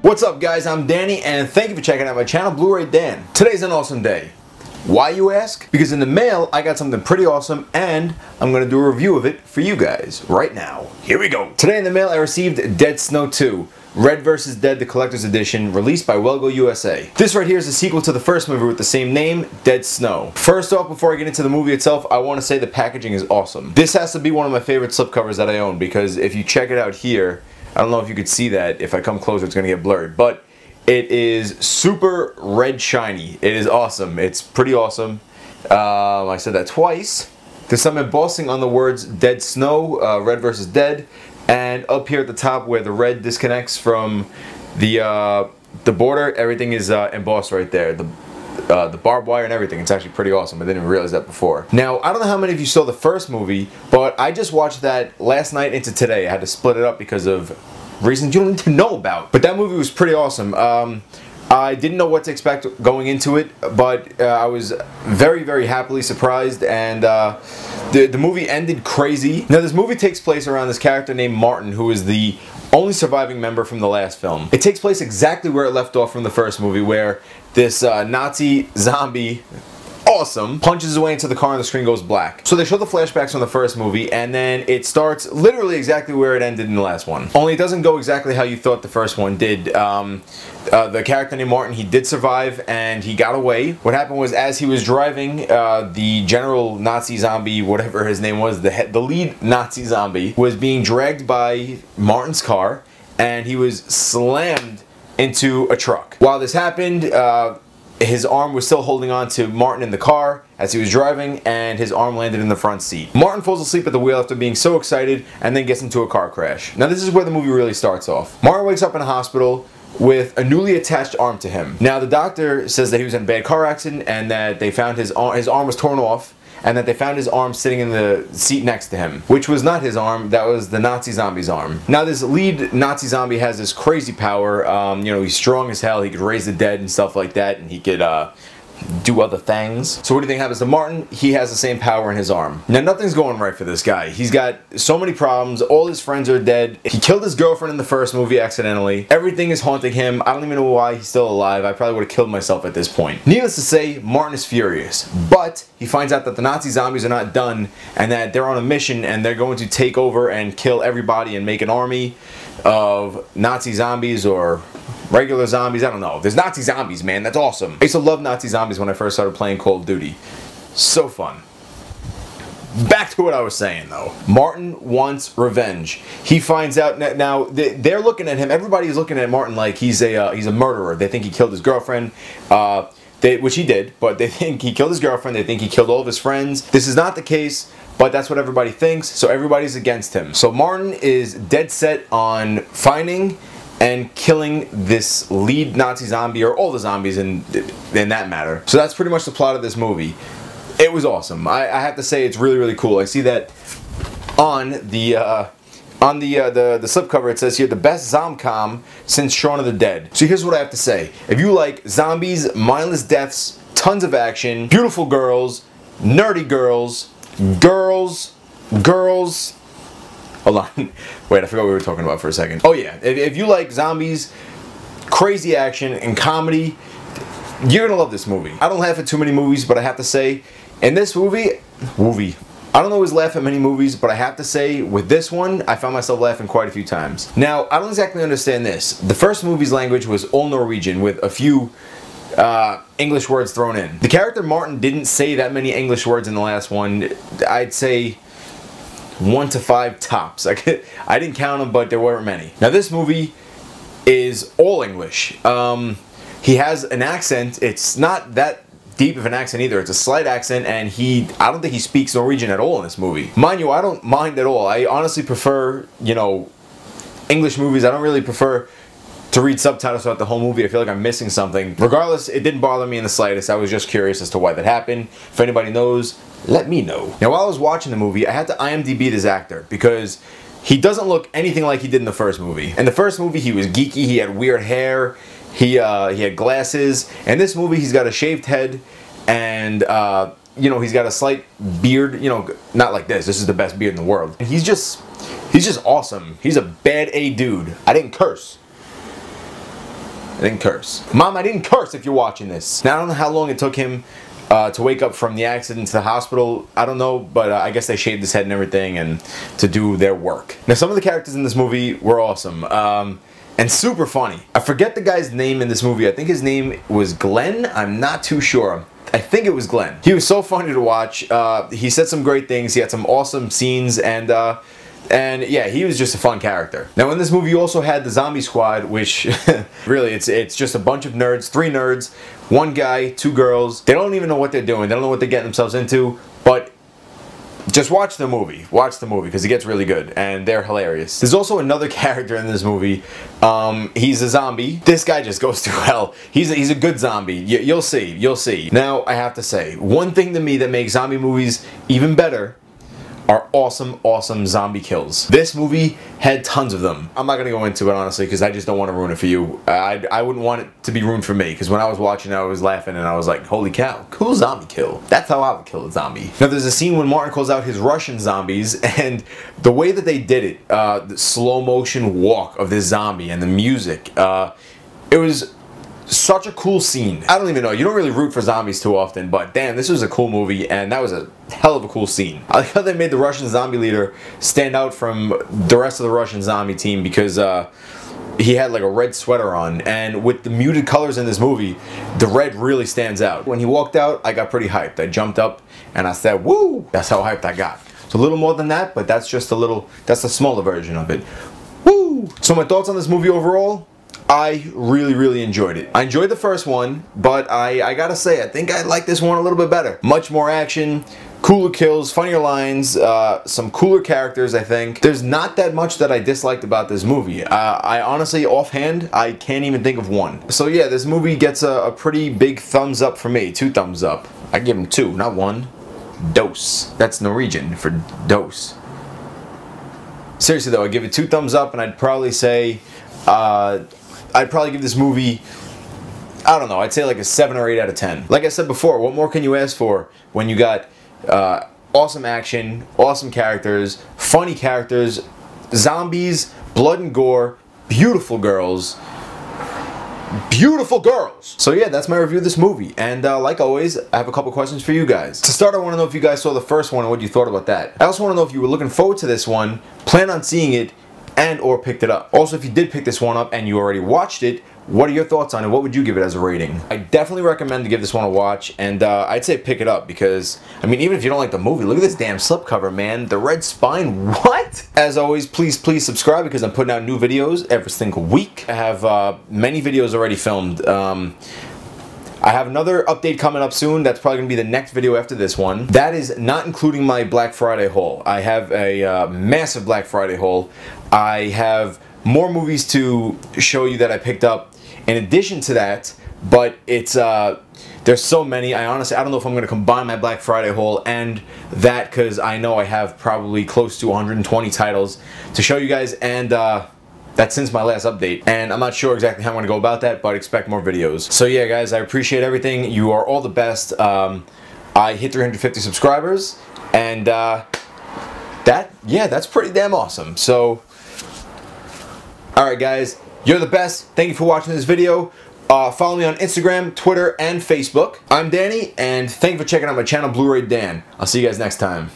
What's up guys, I'm Danny and thank you for checking out my channel, Blu-ray Dan. Today's an awesome day. Why you ask? Because in the mail I got something pretty awesome and I'm going to do a review of it for you guys right now. Here we go. Today in the mail I received Dead Snow 2. Red vs. Dead, the Collector's Edition, released by Wellgo USA. This right here is a sequel to the first movie with the same name, Dead Snow. First off, before I get into the movie itself, I want to say the packaging is awesome. This has to be one of my favorite slipcovers that I own because if you check it out here, I don't know if you could see that. If I come closer, it's going to get blurry. But it is super red shiny. It is awesome. It's pretty awesome. I said that twice. There's some embossing on the words Dead Snow, Red vs. Dead. And up here at the top where the red disconnects from the border, everything is embossed right there. The barbed wire and everything. It's actually pretty awesome. I didn't even realize that before. Now, I don't know how many of you saw the first movie, but I just watched that last night into today. I had to split it up because of reasons you don't need to know about. But that movie was pretty awesome. I didn't know what to expect going into it, but I was very, very happily surprised, and the movie ended crazy. Now, this movie takes place around this character named Martin, who is the only surviving member from the last film. It takes place exactly where it left off from the first movie, where this Nazi zombie, awesome, punches his way into the car and the screen goes black. So they show the flashbacks from the first movie and then it starts literally exactly where it ended in the last one. Only it doesn't go exactly how you thought the first one did. The character named Martin, he did survive and he got away. What happened was as he was driving, the general Nazi zombie, whatever his name was, the lead Nazi zombie, was being dragged by Martin's car and he was slammed into a truck. While this happened, his arm was still holding on to Martin in the car as he was driving, and his arm landed in the front seat. Martin falls asleep at the wheel after being so excited and then gets into a car crash. Now this is where the movie really starts off. Martin wakes up in a hospital with a newly attached arm to him. Now the doctor says that he was in a bad car accident and that they found his arm was torn off, and that they found his arm sitting in the seat next to him, which was not his arm, that was the Nazi zombie's arm. Now this lead Nazi zombie has this crazy power, you know, he's strong as hell, he could raise the dead and stuff like that, and he could do other things. So what do you think happens to Martin? He has the same power in his arm. Now nothing's going right for this guy. He's got so many problems, all his friends are dead, he killed his girlfriend in the first movie accidentally, everything is haunting him, I don't even know why he's still alive, I probably would have killed myself at this point. Needless to say, Martin is furious, but he finds out that the Nazi zombies are not done and that they're on a mission and they're going to take over and kill everybody and make an army of Nazi zombies or regular zombies, I don't know. There's Nazi zombies, man, that's awesome. I used to love Nazi zombies when I first started playing Call of Duty. So fun. Back to what I was saying though. Martin wants revenge. He finds out, now they're looking at him, everybody's looking at Martin like he's a murderer. They think he killed his girlfriend, which he did, but they think he killed his girlfriend, they think he killed all of his friends. This is not the case, but that's what everybody thinks, so everybody's against him. So Martin is dead set on finding and killing this lead Nazi zombie, or all the zombies in that matter. So that's pretty much the plot of this movie. It was awesome. I have to say it's really, really cool. I see that on the slipcover it says here, the best zomcom since Shaun of the Dead. So here's what I have to say. If you like zombies, mindless deaths, tons of action, beautiful girls, nerdy girls, girls, hold on. Wait, I forgot what we were talking about for a second. Oh yeah, if you like zombies, crazy action, and comedy, you're gonna love this movie. I don't laugh at too many movies, but I have to say, in this movie, I don't always laugh at many movies, but I have to say, with this one, I found myself laughing quite a few times. Now, I don't exactly understand this. The first movie's language was all Norwegian, with a few English words thrown in. The character Martin didn't say that many English words in the last one. I'd say 1 to 5 tops. I didn't count them, but there weren't many. Now this movie is all English. He has an accent. It's not that deep of an accent either. It's a slight accent, and I don't think he speaks Norwegian at all in this movie. Mind you, I don't mind at all. I honestly prefer, you know, English movies. I don't really prefer to read subtitles throughout the whole movie. I feel like I'm missing something. Regardless, it didn't bother me in the slightest. I was just curious as to why that happened. If anybody knows, let me know. Now, while I was watching the movie, I had to IMDb this actor because he doesn't look anything like he did in the first movie. In the first movie, he was geeky, he had weird hair, He had glasses. In this movie, he's got a shaved head, and you know, he's got a slight beard. You know, not like this. This is the best beard in the world. And he's just awesome. He's a bad A dude. I didn't curse. I didn't curse. Mom, I didn't curse if you're watching this. Now, I don't know how long it took him to wake up from the accident to the hospital. I don't know, but I guess they shaved his head and everything and to do their work. Now, some of the characters in this movie were awesome and super funny. I forget the guy's name in this movie. I think his name was Glenn. I'm not too sure. I think it was Glenn. He was so funny to watch. He said some great things. He had some awesome scenes, and yeah, he was just a fun character. Now, in this movie, you also had the zombie squad, which really, it's just a bunch of nerds, 3 nerds, 1 guy, 2 girls. They don't even know what they're doing. They don't know what they're getting themselves into, but just watch the movie. Watch the movie, because it gets really good, and they're hilarious. There's also another character in this movie. He's a zombie. This guy just goes through hell. He's a good zombie. You'll see. You'll see. Now, I have to say, one thing to me that makes zombie movies even better are awesome zombie kills. This movie had tons of them. I'm not gonna go into it, honestly, because I just don't want to ruin it for you. I wouldn't want it to be ruined for me, because when I was watching it, I was laughing and I was like, holy cow, cool zombie kill. That's how I would kill a zombie. Now, there's a scene when Martin calls out his Russian zombies, and the way that they did it, the slow motion walk of this zombie and the music, it was such a cool scene. I don't even know, you don't really root for zombies too often, but damn, this was a cool movie, and that was a hell of a cool scene. I like how they made the Russian zombie leader stand out from the rest of the Russian zombie team, because he had like a red sweater on, and with the muted colors in this movie, the red really stands out. When he walked out, I got pretty hyped. I jumped up and I said, woo! That's how hyped I got. It's a little more than that, but that's just a little, that's the smaller version of it. Woo! So my thoughts on this movie overall? I really enjoyed it. I enjoyed the first one, but I gotta say, I think I like this one a little bit better. Much more action, cooler kills, funnier lines, some cooler characters, I think. There's not that much that I disliked about this movie. I honestly, offhand, I can't even think of one. So yeah, this movie gets a pretty big thumbs up for me. 2 thumbs up. I give him 2, not 1. Dose. That's Norwegian for dose. Seriously though, I'd give it 2 thumbs up, and I'd probably say, I'd probably give this movie, I don't know, I'd say like a 7 or 8 out of 10. Like I said before, what more can you ask for when you got awesome action, awesome characters, funny characters, zombies, blood and gore, beautiful girls. Beautiful girls! So yeah, that's my review of this movie, and like always, I have a couple questions for you guys. To start, I want to know if you guys saw the first one and what you thought about that. I also want to know if you were looking forward to this one, plan on seeing it, and or picked it up. Also, if you did pick this one up and you already watched it, what are your thoughts on it? What would you give it as a rating? I definitely recommend to give this one a watch, and I'd say pick it up, because, I mean, even if you don't like the movie, look at this damn slipcover, man. The red spine, what? As always, please subscribe, because I'm putting out new videos every single week. I have many videos already filmed. I have another update coming up soon. That's probably going to be the next video after this one. That is not including my Black Friday haul. I have a massive Black Friday haul. I have more movies to show you that I picked up in addition to that, but it's there's so many. I honestly, I don't know if I'm going to combine my Black Friday haul and that, because I know I have probably close to 120 titles to show you guys, and that's since my last update, and I'm not sure exactly how I'm going to go about that, but expect more videos. So yeah, guys, I appreciate everything. You are all the best. I hit 350 subscribers, and that's pretty damn awesome. So, alright guys, you're the best. Thank you for watching this video. Follow me on Instagram, Twitter, and Facebook. I'm Danny, and thank you for checking out my channel, Blu-ray Dan. I'll see you guys next time.